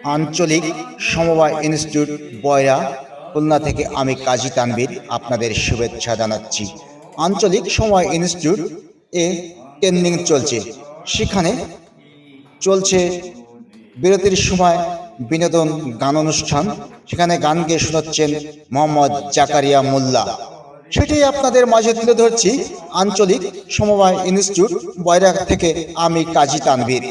আঞ্চলিক সমবায় ইনস্টিটিউট বয়রা খুলনা থেকে আমি কাজী তানভীর আপনাদের শুভেচ্ছা জানাচ্ছি। আঞ্চলিক সমবায় ইনস্টিটিউট এ ট্রেনিং চলছে, সেখানে চলছে বিরতির সময় বিনোদন গান অনুষ্ঠান। সেখানে গান গেয়ে শোনাচ্ছেন মোহাম্মদ জাকারিয়া মোল্লা। সেটাই আপনাদের মাঝে তুলে ধরছি। আঞ্চলিক সমবায় ইনস্টিটিউট বয়রা থেকে আমি কাজী তানভীর।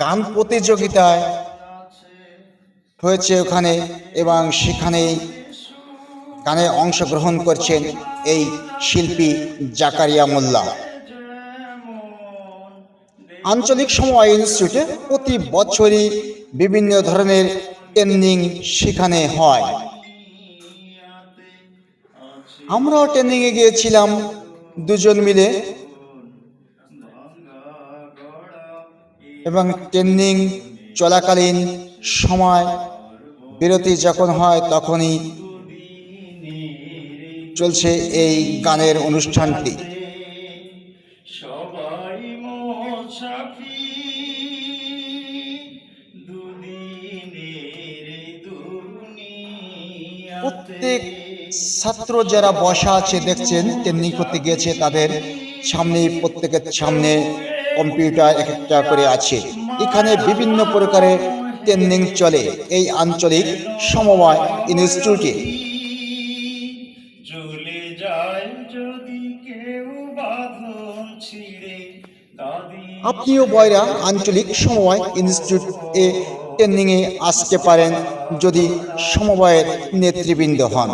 গান প্রতিযোগিতায় হয়েছে ওখানে, এবং সেখানে গানে অংশগ্রহণ করছেন এই শিল্পী জাকারিয়া মোল্লা। আঞ্চলিক সমবায় ইনস্টিটিউটে প্রতি বছরই বিভিন্ন ধরনের ট্রেনিং সেখানে হয়। আমরাও ট্রেনিংয়ে গিয়েছিলাম দুজন মিলে, এবং ট্রেনিং চলাকালীন সময় বিরতি যখন হয় তখনই চলছে এই গানের অনুষ্ঠানটি। প্রত্যেক ছাত্র যারা বসা আছে দেখছেন ট্রেনিং করতে গিয়েছে, তাদের সামনে প্রত্যেকের সামনে কম্পিউটার এক একটা করে আছে। এখানে বিভিন্ন প্রকারের ট্রেনিং চলে এই আঞ্চলিক সমবায় ইনস্টিটিউটে। আপনিও বয়রা আঞ্চলিক সমবায় ইনস্টিটিউট এ ট্রেনিংয়ে আসতে পারেন যদি সমবায়ের নেতৃবৃন্দ হন।